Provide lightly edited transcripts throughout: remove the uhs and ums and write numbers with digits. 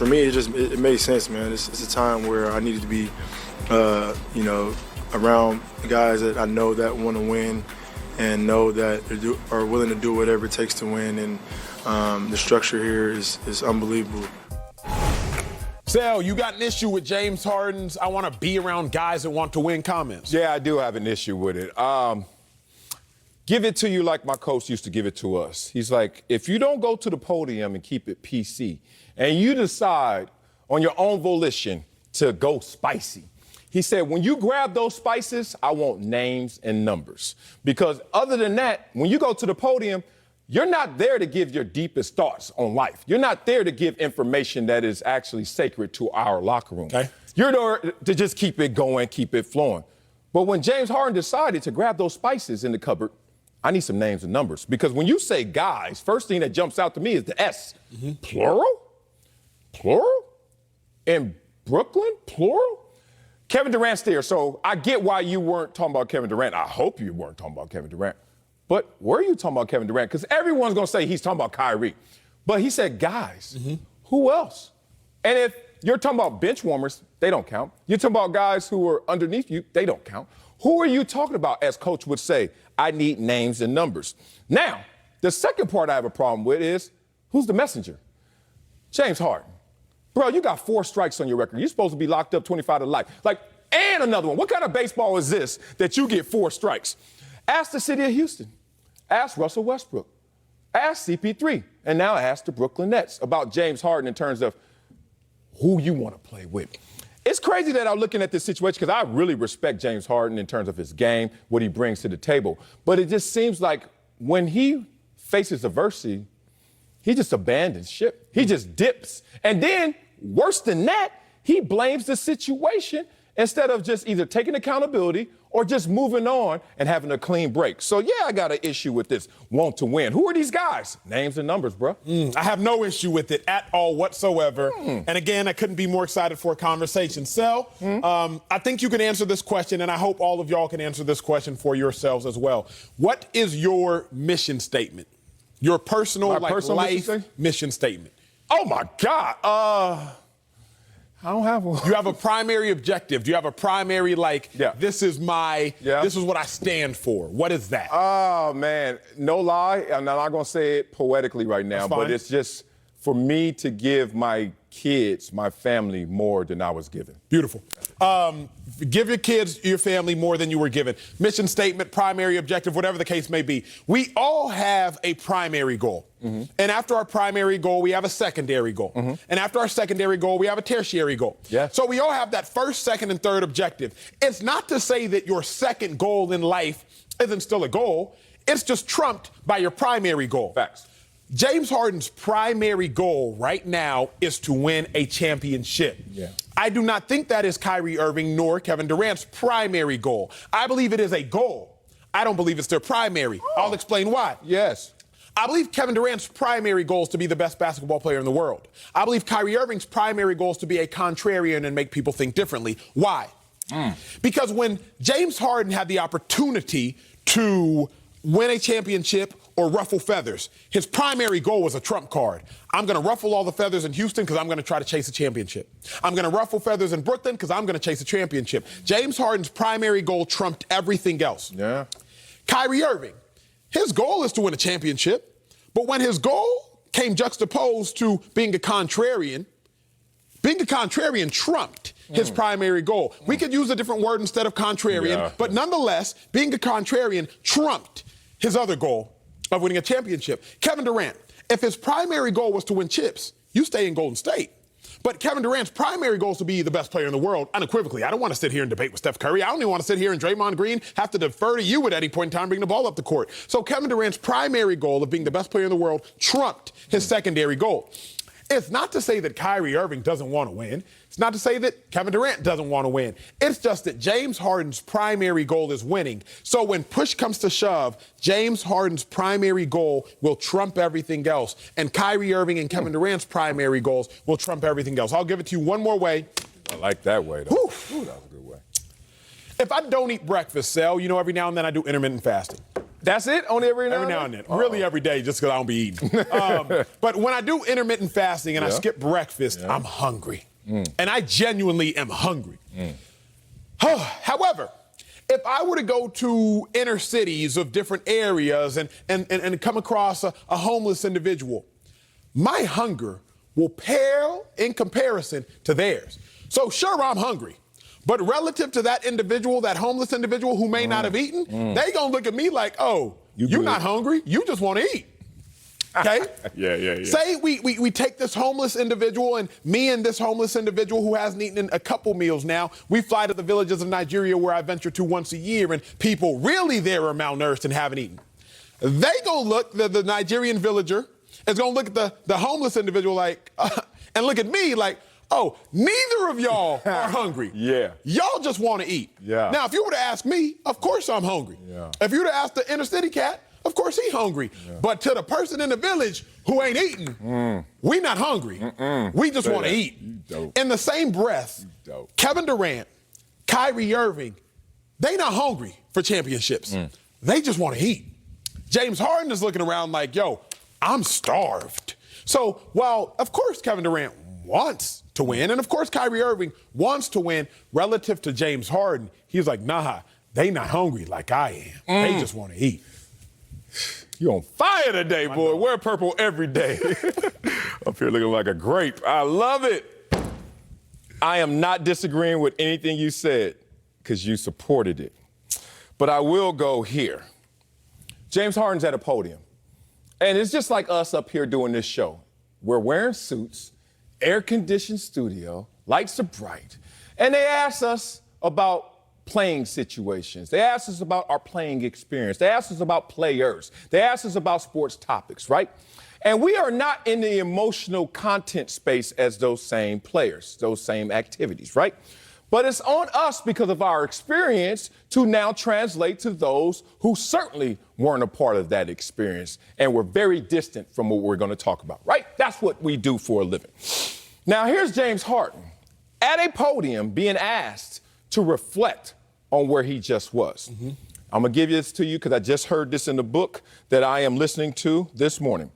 for me, it made sense, man. It's a time where I needed to be, around guys that I know that want to win and know that they are willing to do whatever it takes to win. And the structure here is unbelievable. Sal, you got an issue with James Harden's "I want to be around guys that want to win" comments? Yeah, I do have an issue with it. Give it to you like my coach used to give it to us. He's like, if you don't go to the podium and keep it PC, and you decide on your own volition to go spicy, he said, when you grab those spices, I want names and numbers. Because other than that, when you go to the podium, you're not there to give your deepest thoughts on life. You're not there to give information that is actually sacred to our locker room. Okay. You're there to just keep it going, keep it flowing. But when James Harden decided to grab those spices in the cupboard, I need some names and numbers. Because when you say guys, first thing that jumps out to me is the S. Mm-hmm. Plural? Plural? In Brooklyn? Plural? Kevin Durant's there, so I get why you weren't talking about Kevin Durant. I hope you weren't talking about Kevin Durant. But were you talking about Kevin Durant? Because everyone's going to say he's talking about Kyrie. But he said guys. Mm-hmm. Who else? And if you're talking about bench warmers, they don't count. You're talking about guys who are underneath you, they don't count. Who are you talking about, as Coach would say? I need names and numbers. Now, the second part I have a problem with is, who's the messenger? James Harden. Bro, you got 4 strikes on your record. You're supposed to be locked up 25 to life. And another one. What kind of baseball is this that you get 4 strikes? Ask the city of Houston. Ask Russell Westbrook. Ask CP3. And now ask the Brooklyn Nets about James Harden in terms of who you want to play with. It's crazy that I'm looking at this situation because I really respect James Harden in terms of his game, what he brings to the table. But it just seems like when he faces adversity, he just abandons ship. He just dips. And then, worse than that, he blames the situation instead of just either taking accountability or just moving on and having a clean break. So, yeah, I got an issue with this want to win. Who are these guys? Names and numbers, bro. I have no issue with it at all whatsoever. And again, I couldn't be more excited for a conversation. Sel, I think you can answer this question, and I hope all of y'all can answer this question for yourselves as well. What is your mission statement? Your personal life mission statement? Oh, my God. I don't have one. Do you have a primary objective? Do you have a primary, this is what I stand for? What is that? Oh, man. No lie. I'm not going to say it poetically right now, but it's just for me to give my kids, my family, more than I was given. Beautiful. Give your kids, your family more than you were given. Mission statement, primary objective, whatever the case may be. We all have a primary goal. Mm-hmm. And after our primary goal, we have a secondary goal. Mm-hmm. And after our secondary goal, we have a tertiary goal. Yeah. So we all have that first, second, and third objective. It's not to say that your second goal in life isn't still a goal. It's just trumped by your primary goal. Facts. James Harden's primary goal right now is to win a championship. Yeah. I do not think that is Kyrie Irving nor Kevin Durant's primary goal. I believe it is a goal. I don't believe it's their primary. I'll explain why. Yes. I believe Kevin Durant's primary goal is to be the best basketball player in the world. I believe Kyrie Irving's primary goal is to be a contrarian and make people think differently. Why? Because when James Harden had the opportunity to win a championship or ruffle feathers, his primary goal was a trump card. I'm going to ruffle all the feathers in Houston because I'm going to try to chase a championship. I'm going to ruffle feathers in Brooklyn because I'm going to chase a championship. James Harden's primary goal trumped everything else. Yeah. Kyrie Irving, his goal is to win a championship, but when his goal came juxtaposed to being a contrarian trumped his primary goal. We could use a different word instead of contrarian, but nonetheless, being a contrarian trumped his other goal of winning a championship. Kevin Durant, if his primary goal was to win chips, you stay in Golden State. But Kevin Durant's primary goal is to be the best player in the world, unequivocally. I don't want to sit here and debate with Steph Curry. I don't even want to sit here and Draymond Green have to defer to you at any point in time, bring the ball up the court. So Kevin Durant's primary goal of being the best player in the world trumped his secondary goal. It's not to say that Kyrie Irving doesn't want to win. It's not to say that Kevin Durant doesn't want to win. It's just that James Harden's primary goal is winning. So when push comes to shove, James Harden's primary goal will trump everything else. And Kyrie Irving and Kevin Durant's primary goals will trump everything else. I'll give it to you one more way. I like that way, though. Ooh, that was a good way. If I don't eat breakfast, Sal, every now and then I do intermittent fasting. That's it? Only every now and then. Really every day, just because I don't be eating. But when I do intermittent fasting and I skip breakfast, I'm hungry. And I genuinely am hungry. However, if I were to go to inner cities of different areas and come across a homeless individual, my hunger will pale in comparison to theirs. So sure, I'm hungry. But relative to that individual, that homeless individual who may not have eaten, they gonna look at me like, oh, you're not hungry, you just wanna eat. Okay? Yeah. Say we take this homeless individual, and me and this homeless individual who hasn't eaten in a couple meals now, we fly to the villages of Nigeria where I venture to once a year, and people really there are malnourished and haven't eaten. They gonna look, the Nigerian villager is gonna look at the homeless individual like, and look at me like, oh, neither of y'all are hungry. Yeah. Y'all just want to eat. Yeah. Now, if you were to ask me, of course I'm hungry. Yeah. If you were to ask the inner city cat, of course he's hungry. Yeah. But to the person in the village who ain't eating, we not hungry. We just want to eat. In the same breath, Kevin Durant, Kyrie Irving, they not hungry for championships. They just want to eat. James Harden is looking around like, yo, I'm starved. So while, of course, Kevin Durant wants to win, and of course Kyrie Irving wants to win, relative to James Harden, he's like, nah, they not hungry like I am. They just want to eat. You on fire today, boy. Wear purple every day. Up here looking like a grape. I love it. I am not disagreeing with anything you said because you supported it. But I will go here. James Harden's at a podium. And it's just like us up here doing this show. We're wearing suits, air-conditioned studio, lights are bright. And they ask us about playing situations. They ask us about our playing experience. They ask us about players. They ask us about sports topics, right? And we are not in the emotional content space as those same players, those same activities, right? But it's on us because of our experience to now translate to those who certainly weren't a part of that experience and were very distant from what we're going to talk about, right? That's what we do for a living. Now, here's James Harden at a podium being asked to reflect on where he just was. I'm going to give this to you because I just heard this in the book that I am listening to this morning.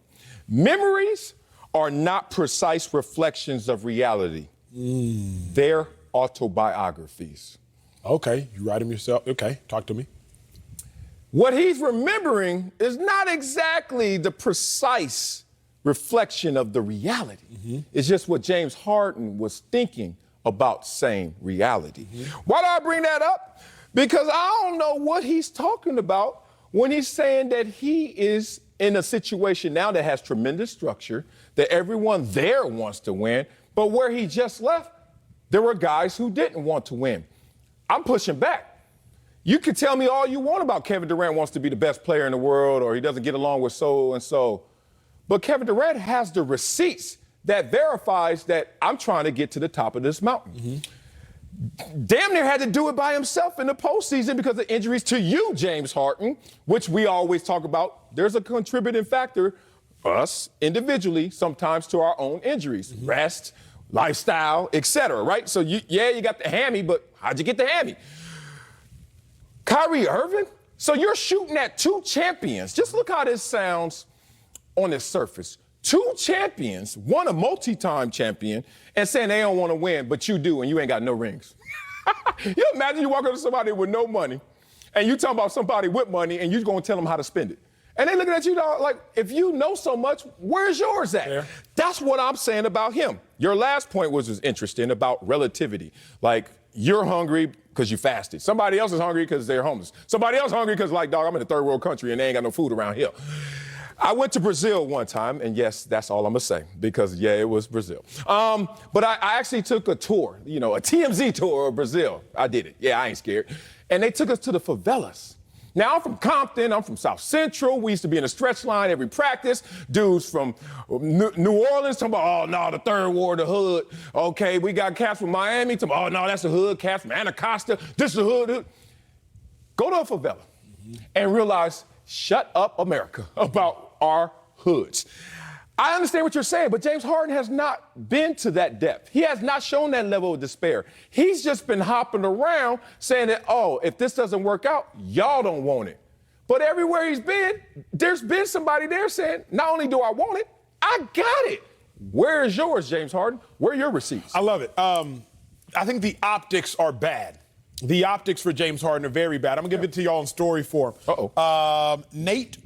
Memories are not precise reflections of reality. They're autobiographies. Okay, you write them yourself. Okay, talk to me. What he's remembering is not exactly the precise reflection of the reality. It's just what James Harden was thinking about saying reality. Why do I bring that up? Because I don't know what he's talking about when he's saying that he is in a situation now that has tremendous structure, that everyone there wants to win, but where he just left, there were guys who didn't want to win. I'm pushing back. You can tell me all you want about Kevin Durant wants to be the best player in the world or he doesn't get along with so-and-so. But Kevin Durant has the receipts that verifies that I'm trying to get to the top of this mountain. Damn near had to do it by himself in the postseason because of injuries to you, James Harden, which we always talk about. There's a contributing factor, us individually, sometimes to our own injuries. Rest, lifestyle, etc. Right? So, you got the hammy, but how'd you get the hammy? Kyrie Irving? So you're shooting at two champions. Just look how this sounds on its surface. Two champions, one a multi-time champion, and saying they don't want to win, but you do, and you ain't got no rings. You imagine you walk up to somebody with no money, and you talking about somebody with money, and you're going to tell them how to spend it. And they looking at you like, if you know so much, where's yours at? Yeah. That's what I'm saying about him. Your last point was interesting about relativity. Like, you're hungry because you fasted. Somebody else is hungry because they're homeless. Somebody else hungry because, like, dog, I'm in a third world country, and they ain't got no food around here. I went to Brazil one time, and yes, that's all I'm gonna say, because it was Brazil. But I actually took a tour, a TMZ tour of Brazil. I did it. Yeah, I ain't scared. And they took us to the favelas. Now, I'm from Compton. I'm from South Central. We used to be in a stretch line every practice. Dudes from New Orleans talking about, oh, no, the third ward, the hood. Okay, we got cats from Miami talking about, oh, no, that's the hood. Cats from Anacostia. This is the hood. Go to a favela and realize, shut up, America, about our hoods. I understand what you're saying, but James Harden has not been to that depth. He has not shown that level of despair. He's just been hopping around saying that, oh, if this doesn't work out, y'all don't want it. But everywhere he's been, there's been somebody there saying, not only do I want it, I got it. Where is yours, James Harden? Where are your receipts? I love it. I think the optics are bad. The optics for James Harden are very bad. I'm going to give it to y'all in story form. Uh-oh. Nate